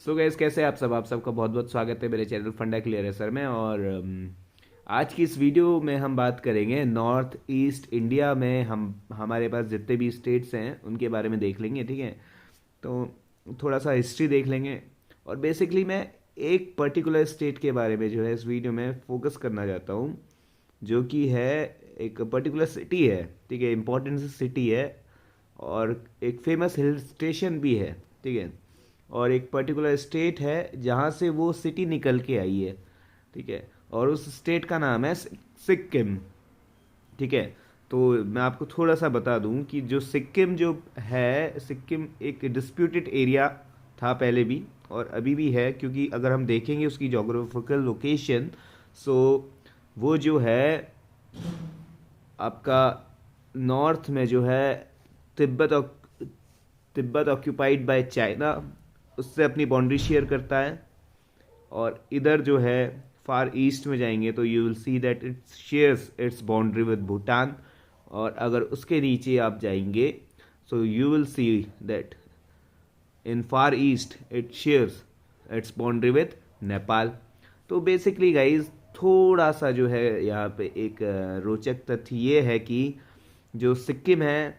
So guys, कैसे हैं आप सबका बहुत बहुत स्वागत है मेरे चैनल फंडा क्लियर में। और आज की इस वीडियो में हम बात करेंगे नॉर्थ ईस्ट इंडिया में हम हमारे पास जितने भी स्टेट्स हैं उनके बारे में देख लेंगे। ठीक है, तो थोड़ा सा हिस्ट्री देख लेंगे। और बेसिकली मैं एक पर्टिकुलर स्टेट के बारे में जो है इस वीडियो में फोकस करना चाहता हूँ, जो कि है एक पर्टिकुलर सिटी है। ठीक है, इम्पोर्टेंट सिटी है और एक फेमस हिल स्टेशन भी है। ठीक है, और एक पर्टिकुलर स्टेट है जहाँ से वो सिटी निकल के आई है। ठीक है, और उस स्टेट का नाम है सिक्किम। ठीक है, तो मैं आपको थोड़ा सा बता दूं कि जो सिक्किम जो है, सिक्किम एक डिस्प्यूटेड एरिया था पहले भी और अभी भी है, क्योंकि अगर हम देखेंगे उसकी जोग्राफिकल लोकेशन, सो वो जो है आपका नॉर्थ में जो है Tibet Tibet occupied by China, उससे अपनी बाउंड्री शेयर करता है। और इधर जो है फार ईस्ट में जाएंगे तो you will see that it shares it's boundary with Bhutan. और अगर उसके नीचे आप जाएंगे so you will see that in far east it shares it's boundary with Nepal. तो बेसिकली गाइज थोड़ा सा जो है यहाँ पे एक रोचक तथ्य ये है कि जो सिक्किम है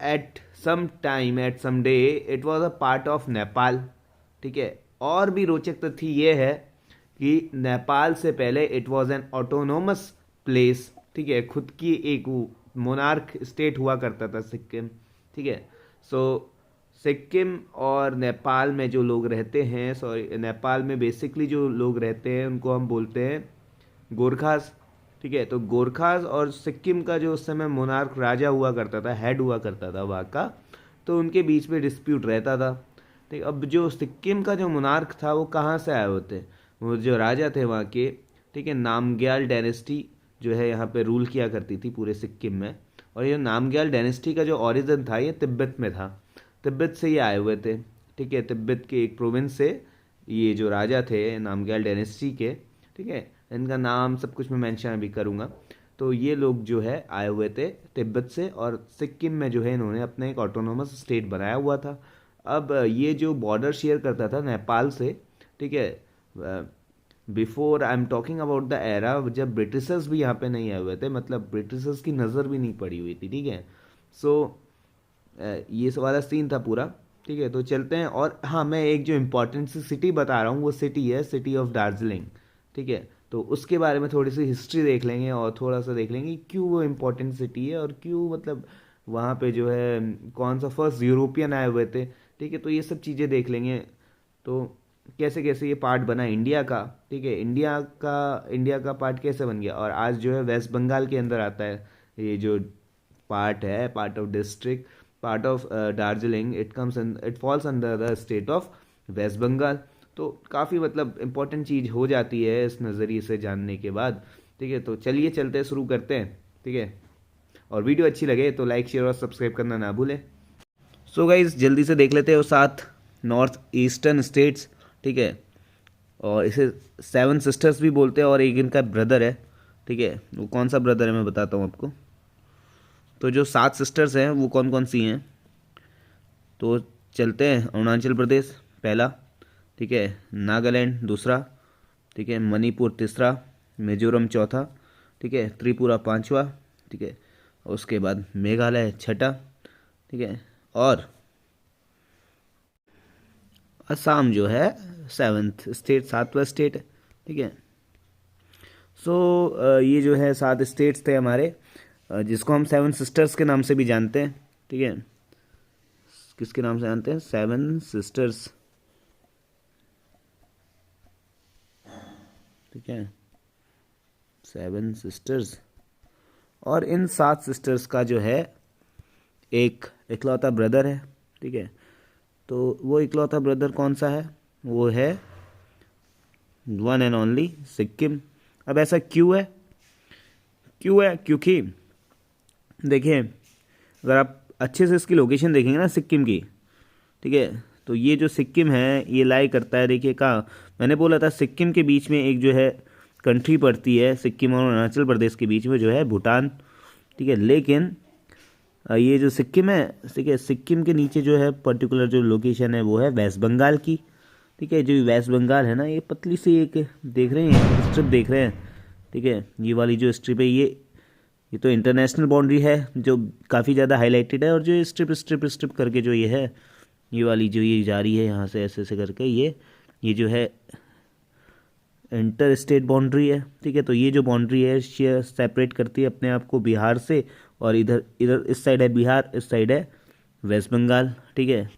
at some time at some day it was a part of Nepal. ठीक है, और भी रोचक तथ्य ये है कि नेपाल से पहले it was an autonomous place. ठीक है, खुद की एक मोनार्क स्टेट हुआ करता था सिक्किम। ठीक है, सो सिक्किम और नेपाल में जो लोग रहते हैं, सॉरी नेपाल में बेसिकली जो लोग रहते हैं उनको हम बोलते हैं गोरखास। ठीक है, तो गोरखास और सिक्किम का जो उस समय मोनार्क राजा हुआ करता था, हेड हुआ करता था वहाँ का, तो उनके बीच में डिस्प्यूट रहता था। ठीक, अब जो सिक्किम का जो मोनार्क था वो कहाँ से आए होते, वो जो राजा थे वहाँ के, ठीक है, नामग्याल डायनेस्टी जो है यहाँ पे रूल किया करती थी पूरे सिक्किम में। और ये नामग्याल डायनेस्टी का जो ओरिजिन था ये तिब्बत में था, तिब्बत से ये आए हुए थे। ठीक है, तिब्बत के एक प्रोविंस से ये जो राजा थे नामग्याल डायनेस्टी के, ठीक है, इनका नाम सब कुछ मैं मेंशन अभी करूँगा। तो ये लोग जो है आए हुए थे तिब्बत से और सिक्किम में जो है इन्होंने अपना एक ऑटोनोमस स्टेट बनाया हुआ था। अब ये जो बॉर्डर शेयर करता था नेपाल से, ठीक है, before I am talking about the era जब ब्रिटिशर्स भी यहाँ पे नहीं आए हुए थे, मतलब ब्रिटिशर्स की नज़र भी नहीं पड़ी हुई थी। ठीक है, सो ये वाला सीन था पूरा। ठीक है, तो चलते हैं। और हाँ, मैं एक जो इम्पोर्टेंट सी सिटी बता रहा हूँ वो सिटी है सिटी ऑफ दार्जिलिंग। ठीक है, तो उसके बारे में थोड़ी सी हिस्ट्री देख लेंगे और थोड़ा सा देख लेंगे क्यों वो इम्पोर्टेंट सिटी है और क्यों, मतलब वहाँ पे जो है कौन सा फर्स्ट यूरोपियन आए हुए थे। ठीक है, तो ये सब चीज़ें देख लेंगे। तो कैसे कैसे ये पार्ट बना इंडिया का। ठीक है, इंडिया का पार्ट कैसे बन गया और आज जो है वेस्ट बंगाल के अंदर आता है ये जो पार्ट है, part of district, part of Darjeeling, it falls under the state of West Bengal. तो काफ़ी मतलब इम्पोर्टेंट चीज़ हो जाती है इस नज़रिए से जानने के बाद। ठीक है, तो चलिए चलते शुरू करते हैं। ठीक है, और वीडियो अच्छी लगे तो लाइक शेयर और सब्सक्राइब करना ना भूलें। सो गाइज जल्दी से देख लेते हैं वो 7 नॉर्थ ईस्टर्न स्टेट्स। ठीक है, और इसे 7 सिस्टर्स भी बोलते हैं और एक इनका ब्रदर है। ठीक है, वो कौन सा ब्रदर है मैं बताता हूँ आपको। तो जो 7 सिस्टर्स हैं वो कौन कौन सी हैं, तो चलते हैं। अरुणाचल प्रदेश पहला, ठीक है, नागालैंड दूसरा, ठीक है, मणिपुर तीसरा, मिजोरम चौथा, ठीक है, त्रिपुरा पांचवा, ठीक है, उसके बाद मेघालय छठा, ठीक है, और असम जो है 7th स्टेट, 7वां स्टेट है। ठीक है, सो ये जो है 7 स्टेट्स थे हमारे, जिसको हम 7 सिस्टर्स के नाम से भी जानते हैं। ठीक है, किसके नाम से जानते हैं, 7 सिस्टर्स। ठीक है, 7 सिस्टर्स। और इन 7 सिस्टर्स का जो है एक इकलौता ब्रदर है। ठीक है, तो वो इकलौता ब्रदर कौन सा है, वो है वन एंड ओनली सिक्किम। अब ऐसा क्यों है क्योंकि देखिए, अगर आप अच्छे से इसकी लोकेशन देखेंगे ना सिक्किम की, ठीक है, तो ये जो सिक्किम है ये लाई करता है, देखिए कहाँ, मैंने बोला था सिक्किम के बीच में एक जो है कंट्री पड़ती है, सिक्किम और अरुणाचल प्रदेश के बीच में जो है भूटान। ठीक है, लेकिन ये जो सिक्किम है, ठीक है, सिक्किम के नीचे जो है पर्टिकुलर जो लोकेशन है वो है वेस्ट बंगाल की। ठीक है, जो वेस्ट बंगाल है ना, ये पतली सी एक देख रहे हैं स्ट्रिप देख रहे हैं। ठीक है, ये वाली जो स्ट्रिप है ये तो इंटरनेशनल बाउंड्री है जो काफ़ी ज़्यादा हाईलाइटेड है। और जो ये स्ट्रिप स्ट्रिप स्ट्रिप करके जो ये है, ये वाली जो ये जा रही है यहाँ से ऐसे ऐसे करके, ये जो है इंटर स्टेट बाउंड्री है। ठीक है, तो ये जो बाउंड्री है ये सेपरेट करती है अपने आप को बिहार से। और इधर इधर इस साइड है बिहार, इस साइड है वेस्ट बंगाल। ठीक है,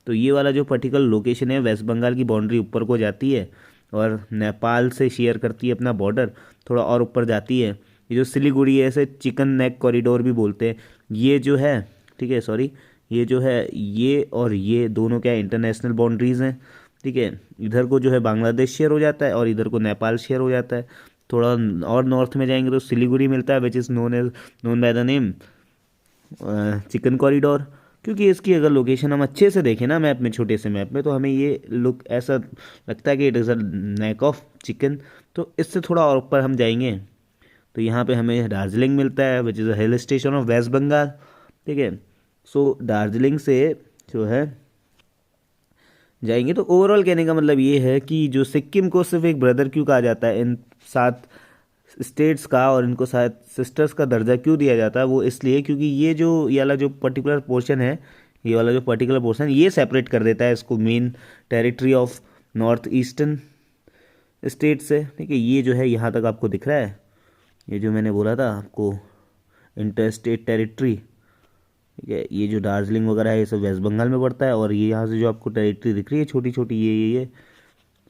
तो ये वाला जो पर्टिकुलर लोकेशन है वेस्ट बंगाल की बाउंड्री ऊपर को जाती है और नेपाल से शेयर करती है अपना बॉर्डर, थोड़ा और ऊपर जाती है। ये जो सिलीगुड़ी है इसे चिकन नेक कॉरिडोर भी बोलते हैं। ये जो है, ठीक है सॉरी, ये जो है ये और ये दोनों क्या इंटरनेशनल बाउंड्रीज़ हैं। ठीक है, इधर को जो है बांग्लादेश शेयर हो जाता है और इधर को नेपाल शेयर हो जाता है। थोड़ा और नॉर्थ में जाएंगे तो सिलीगुड़ी मिलता है, which is known by the name chicken corridor. क्योंकि इसकी अगर लोकेशन हम अच्छे से देखें ना मैप में, छोटे से मैप में, तो हमें ये लुक ऐसा लगता है कि it is a neck of chicken. तो इससे थोड़ा और ऊपर हम जाएंगे तो यहाँ पे हमें दार्जिलिंग मिलता है, which is a hill station of West Bengal. ठीक है, सो दार्जिलिंग से जो है जाएंगे तो ओवरऑल कहने का मतलब ये है कि जो सिक्किम को सिर्फ एक ब्रदर क्यों कहा जाता है इन 7 स्टेट्स का, और इनको शायद सिस्टर्स का दर्जा क्यों दिया जाता है, वो इसलिए क्योंकि ये वाला जो पर्टिकुलर पोर्शन है, ये वाला जो पर्टिकुलर पोर्शन ये सेपरेट कर देता है इसको main territory of north eastern state से। ठीक है, ये जो है यहाँ तक आपको दिख रहा है, ये जो मैंने बोला था आपको इंटर स्टेट टेरिटरी। ठीक है, ये जो दार्जिलिंग वगैरह है ये सब वेस्ट बंगाल में पड़ता है। और ये यहाँ से जो आपको टेरिटरी दिख रही है छोटी छोटी, ये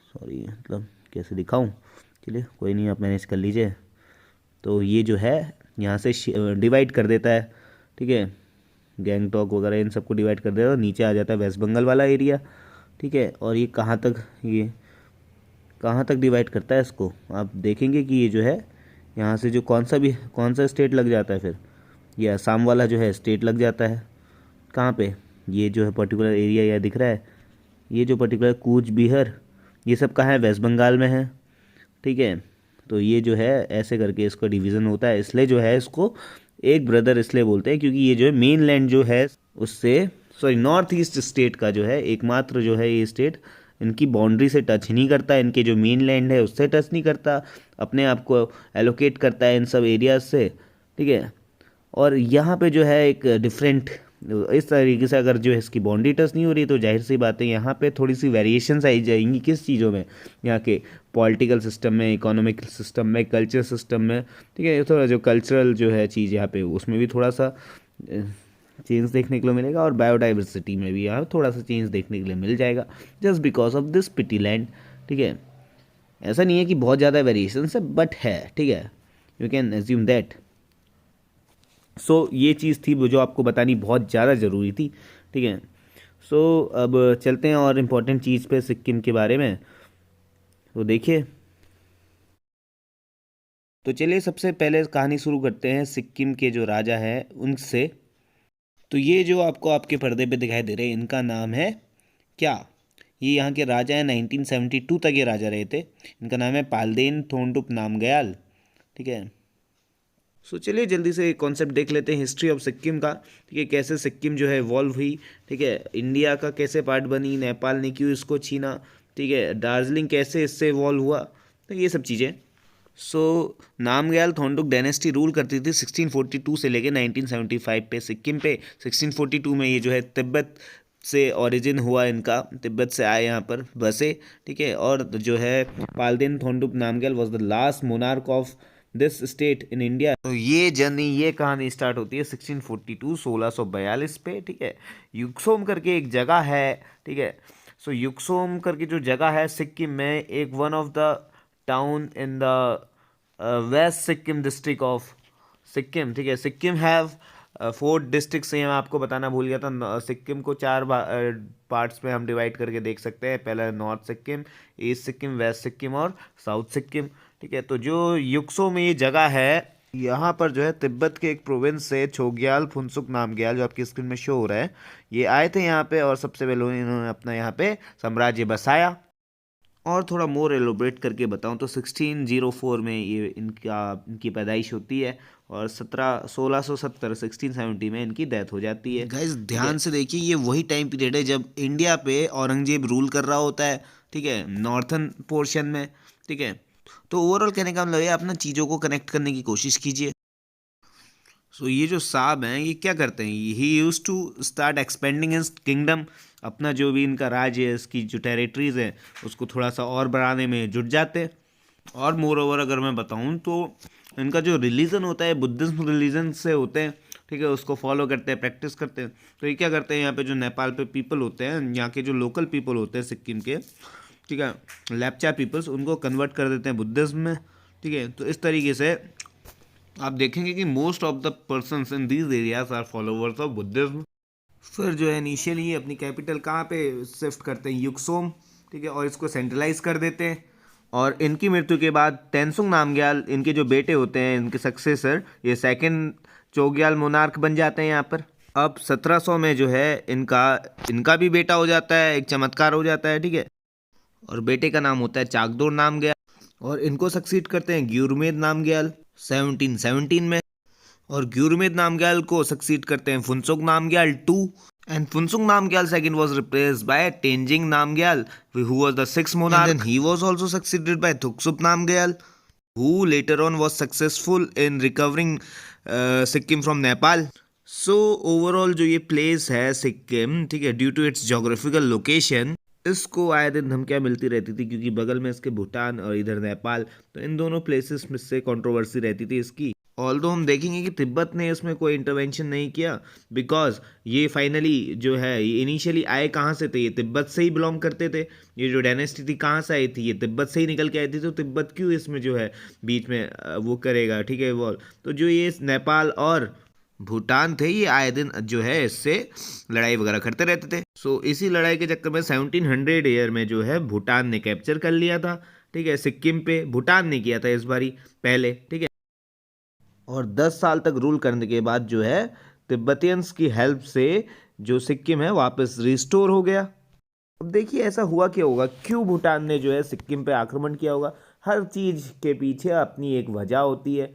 सॉरी मतलब कैसे दिखाऊं, चलिए कोई नहीं, आप मैनेज कर लीजिए। तो ये जो है यहाँ से डिवाइड कर देता है। ठीक है, गैंगटॉक वगैरह इन सबको डिवाइड कर देता है और नीचे आ जाता है वेस्ट बंगाल वाला एरिया। ठीक है, और ये कहाँ तक डिवाइड करता है इसको, आप देखेंगे कि ये जो है यहाँ से जो कौन सा स्टेट लग जाता है फिर, ये असम वाला जो है स्टेट लग जाता है। कहाँ पे, ये जो है पर्टिकुलर एरिया यह दिख रहा है, ये जो पर्टिकुलर कूच बिहार, ये सब कहाँ है, वेस्ट बंगाल में है। ठीक है, तो ये जो है ऐसे करके इसका डिवीज़न होता है। इसलिए जो है इसको एक ब्रदर इसलिए बोलते हैं क्योंकि ये जो है मेन लैंड जो है उससे, सॉरी, नॉर्थ ईस्ट स्टेट का जो है एकमात्र जो है ये स्टेट इनकी बाउंड्री से टच नहीं करता, इनके जो मेन लैंड है उससे टच नहीं करता, अपने आप को एलोकेट करता है इन सब एरियाज से। ठीक है, और यहाँ पे जो है एक डिफरेंट इस तरीके से अगर जो है इसकी बाउंड्री टच नहीं हो रही तो जाहिर सी बात है यहाँ पे थोड़ी सी वेरिएशंस आई जाएंगी। किस चीज़ों में, यहाँ के पॉलिटिकल सिस्टम में, इकोनॉमिक सिस्टम में, कल्चर सिस्टम में। ठीक है, थोड़ा जो कल्चरल जो है चीज़ यहाँ पे उसमें भी थोड़ा सा चेंज देखने के लिए मिलेगा। और बायोडाइवर्सिटी में भी यहाँ थोड़ा सा चेंज देखने के लिए मिल जाएगा just because of this pity land. ठीक है, ऐसा नहीं है कि बहुत ज़्यादा वेरिएशंस है, बट है। ठीक है, यू कैन एज्यूम दैट। सो ये चीज़ थी वो जो आपको बतानी बहुत ज़्यादा ज़रूरी थी। ठीक है, सो अब चलते हैं और इम्पोर्टेंट चीज़ पे सिक्किम के बारे में। तो देखिए, तो चलिए सबसे पहले कहानी शुरू करते हैं सिक्किम के जो राजा हैं उनसे। तो ये जो आपको आपके पर्दे पे दिखाई दे रहे हैं इनका नाम है क्या, ये यहाँ के राजा हैं, 1972 तक ये राजा रहे थे। इनका नाम है पालदेन थोंडुप नामग्याल। ठीक है, सो चलिए जल्दी से कॉन्सेप्ट देख लेते हैं हिस्ट्री ऑफ सिक्किम का। ठीक है, कैसे सिक्किम जो है इवॉल्व हुई। ठीक है, इंडिया का कैसे पार्ट बनी, नेपाल ने क्यों इसको छीना। ठीक है, दार्जिलिंग कैसे इससे इवॉल्व हुआ, तो ये सब चीज़ें। सो नामग्याल थोंडुक डायनेस्टी रूल करती थी 1642 से लेके 1975 पे सिक्किम पे। 1642 में ये जो है तिब्बत से ओरिजिन हुआ इनका, तिब्बत से आए यहाँ पर बसे। ठीक है, और जो है Palden Thondup Namgyal was the last monarch of this state in India. तो ये जर्नी, ये कहानी स्टार्ट होती है 1642 1642 पे। ठीक है, युक्सोम करके एक जगह है। ठीक है, सो युक्सोम करके जो जगह है सिक्किम में, एक one of the town in the west Sikkim district of Sikkim. ठीक है, सिक्किम हैव 4 डिस्ट्रिक्ट्स हैं, मैं आपको बताना भूल गया था। सिक्किम को 4 पार्ट्स में हम डिवाइड करके देख सकते हैं। पहला north Sikkim, east Sikkim, west Sikkim और साउथ सिक्किम। ठीक है, तो जो युक्सो में ये जगह है, यहाँ पर जो है तिब्बत के एक प्रोविंस से छोग्याल फुनसुक नामग्याल, जो आपकी स्क्रीन में शो हो रहा है, ये आए थे यहाँ पे और सबसे पहले इन्होंने अपना यहाँ पे साम्राज्य बसाया। और थोड़ा मोर एलोब्रेट करके बताऊं तो 1604 में ये इनकी पैदाइश होती है और 1670 में इनकी डेथ हो जाती है। गाइस ध्यान से देखिए, ये वही टाइम पीरियड है जब इंडिया पे औरंगजेब रूल कर रहा होता है, ठीक है, नॉर्थन पोर्शन में, ठीक है। तो ओवरऑल कहने का मतलब ये, अपना चीज़ों को कनेक्ट करने की कोशिश कीजिए। सो ये जो साहब हैं ये क्या करते हैं, he use to start expanding his kingdom, अपना जो भी इनका राज्य है, इसकी जो टेरिटरीज है उसको थोड़ा सा और बढ़ाने में जुट जाते हैं। और मोर ओवर अगर मैं बताऊं तो इनका जो रिलीजन होता है बुद्धिज्म रिलीजन से होते हैं, ठीक है, उसको फॉलो करते हैं, प्रैक्टिस करते हैं। तो ये क्या करते हैं, यहाँ पे जो नेपाल पे पीपल होते हैं, यहाँ के जो लोकल पीपल होते हैं सिक्किम के, ठीक है, लेप्चा पीपल्स, उनको कन्वर्ट कर देते हैं बुद्धिज्म में, ठीक है। तो इस तरीके से आप देखेंगे कि most of the persons in these areas are followers of Buddhism. फिर जो है इनिशियली ये अपनी कैपिटल कहाँ पे शिफ्ट करते हैं, युक्सोम, ठीक है, और इसको सेंट्रलाइज कर देते हैं। और इनकी मृत्यु के बाद तेंसुंग नामग्याल, इनके जो बेटे होते हैं, इनके सक्सेसर, ये सेकंड चोग्याल मोनार्क बन जाते हैं यहाँ पर। अब 1700 में जो है इनका भी बेटा हो जाता है, एक चमत्कार हो जाता है, ठीक है, और बेटे का नाम होता है चाकदोर नामग्याल, और इनको सक्सीड करते हैं ग्युरमेद नामग्याल 1717 में, और ग्युरमेद नामग्याल को सक्सीड करते हैं Phunsukh Namgyal 2, and Phunsukh Namgyal second was replaced by Tenzing Namgyal who was the sixth monarch, and then he was also succeeded by Thuksup Namgyal who later on was successful in recovering Sikkim from Nepal. So overall जो ये place है सिक्किम, ठीक है, due to its geographical location, इसको आए दिन धमकियाँ मिलती रहती थी क्योंकि बगल में इसके भूटान और इधर नेपाल, तो इन दोनों प्लेसेस में से कंट्रोवर्सी रहती थी इसकी। ऑल्दो हम देखेंगे कि तिब्बत ने इसमें कोई इंटरवेंशन नहीं किया, बिकॉज ये फाइनली जो है ये इनिशियली आए कहाँ से थे, ये तिब्बत से ही बिलोंग करते थे। ये जो डायनेस्टी थी कहाँ से आई थी, ये तिब्बत से ही निकल के आई थी, तो तिब्बत क्यों इसमें जो है बीच में वो करेगा, ठीक है, वो। तो जो ये नेपाल और भूटान थे ये आए दिन जो है इससे लड़ाई वगैरह करते रहते थे। सो इसी लड़ाई के चक्कर में 1700 ईयर में जो है भूटान ने कैप्चर कर लिया था, ठीक है, सिक्किम पे। भूटान ने किया था इस बारी पहले, ठीक है, और 10 साल तक रूल करने के बाद जो है तिब्बतियंस की हेल्प से जो सिक्किम है वापस रिस्टोर हो गया। अब देखिए ऐसा हुआ क्या होगा, क्यों भूटान ने जो है सिक्किम पे आक्रमण किया होगा। हर चीज के पीछे अपनी एक वजह होती है,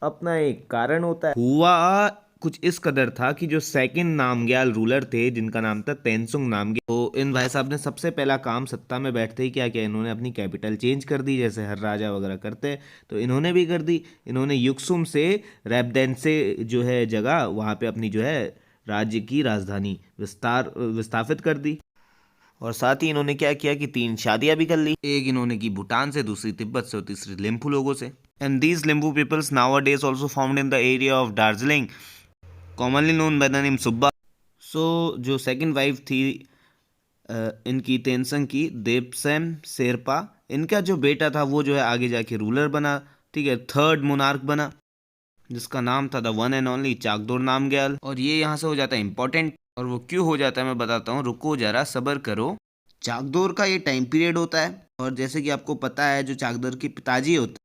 अपना एक कारण होता है। हुआ कुछ इस कदर था कि जो सेकंड नामग्याल रूलर थे जिनका नाम था तेंसुंग नामग्याल, तो इन भाई साहब ने सबसे पहला काम सत्ता में बैठते ही क्या किया, इन्होंने अपनी कैपिटल चेंज कर दी, जैसे हर राजा वगैरह करते हैं, तो इन्होंने भी कर दी। इन्होंने युक्सुम से रैबदेन से जो है जगह, वहाँ पे अपनी जो है राज्य की राजधानी विस्थापित कर दी। और साथ ही इन्होंने क्या किया कि 3 शादियां भी कर ली, एक इन्होंने की भूटान से, दूसरी तिब्बत से और तीसरी लिम्फू लोगों से। And these Limbu peoples nowadays also found in the area of Darjeeling, commonly known by the name Subba. So जो सेकंड वाइफ थी इनकी तेंसंग की, देपसेम शेरपा, इनका जो बेटा था वो जो है आगे जाके रूलर बना, ठीक है, थर्ड मोनार्क बना, जिसका नाम था the one and only Chakdor Namgyal. और ये यहाँ से हो जाता है इंपॉर्टेंट, और वो क्यों हो जाता है मैं बताता हूँ, रुको जरा सब्र करो। चाकदोर का ये टाइम पीरियड होता है, और जैसे कि आपको पता है जो चाकदोर के पिताजी होते हैं,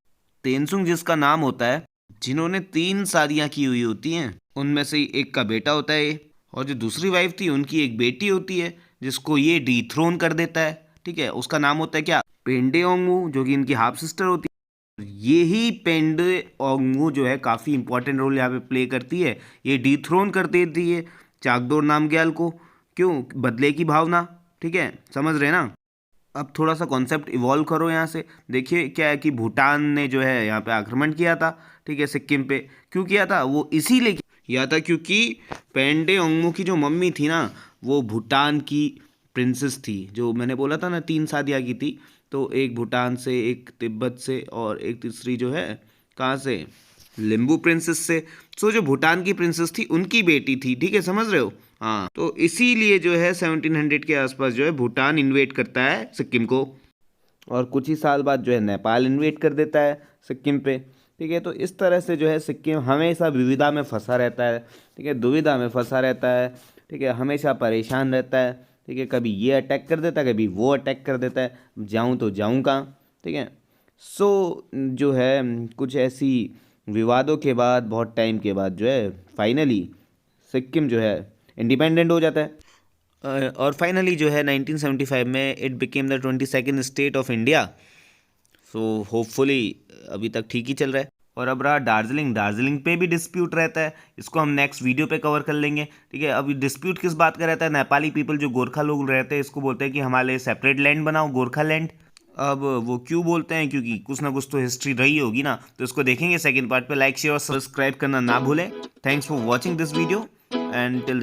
तेंसुंग जिसका नाम होता है, जिन्होंने 3 शादियां की हुई होती हैं, उनमें से एक का बेटा होता है ये, और जो दूसरी वाइफ थी उनकी एक बेटी होती है जिसको ये डिथ्रोन कर देता है, ठीक है, उसका नाम होता है क्या, पेंडे ओंगू, जो कि इनकी हाफ सिस्टर होती है। यही पेंडे ओंगू जो है काफ़ी इंपॉर्टेंट रोल यहाँ पे प्ले करती है, ये डिथ्रोन कर देती है चाकदोर नामग्याल को। क्यों, बदले की भावना, ठीक है, समझ रहे ना। अब थोड़ा सा कॉन्सेप्ट इवॉल्व करो यहाँ से, देखिए क्या है कि भूटान ने जो है यहाँ पे आक्रमण किया था, ठीक है, सिक्किम पे। क्यों किया था, वो इसीलिए किया था क्योंकि पेंडे ओंगमू की जो मम्मी थी ना, वो भूटान की प्रिंसेस थी, जो मैंने बोला था ना 3 शादियाँ की थी, तो एक भूटान से, एक तिब्बत से, और एक तीसरी जो है कहाँ से, लिम्बू प्रिंसेस से। सो जो भूटान की प्रिंसेस थी उनकी बेटी थी, ठीक है, समझ रहे हो। हाँ, तो इसीलिए जो है 1700 के आसपास जो है भूटान इन्वेट करता है सिक्किम को, और कुछ ही साल बाद जो है नेपाल इन्वेट कर देता है सिक्किम पे, ठीक है। तो इस तरह से जो है सिक्किम हमेशा विविधा में फंसा रहता है, ठीक है, दुविधा में फंसा रहता है, ठीक है, हमेशा परेशान रहता है, ठीक है, कभी ये अटैक कर देता है, कभी वो अटैक कर देता है, जाऊँ तो जाऊँ कहाँ, ठीक है। सो जो है कुछ ऐसी विवादों के बाद, बहुत टाइम के बाद जो है फाइनली सिक्किम जो है इंडिपेंडेंट हो जाता है। और फाइनली जो है 1975 में it became the 22nd state of India. So hopefully अभी तक ठीक ही चल रहा है। और अब रहा दार्जिलिंग, दार्जिलिंग पे भी डिस्प्यूट रहता है, इसको हम नेक्स्ट वीडियो पे कवर कर लेंगे, ठीक है। अभी डिस्प्यूट किस बात का रहता है, नेपाली पीपल जो गोरखा लोग रहते हैं इसको बोलते हैं कि हमारे लिए सेपरेट लैंड बनाओ, गोरखा लैंड। अब वो क्यों बोलते हैं, क्योंकि कुछ ना कुछ तो हिस्ट्री रही होगी ना, तो इसको देखेंगे सेकंड पार्ट पे। लाइक शेयर और सब्सक्राइब करना ना भूलें। Thanks for watching this video and till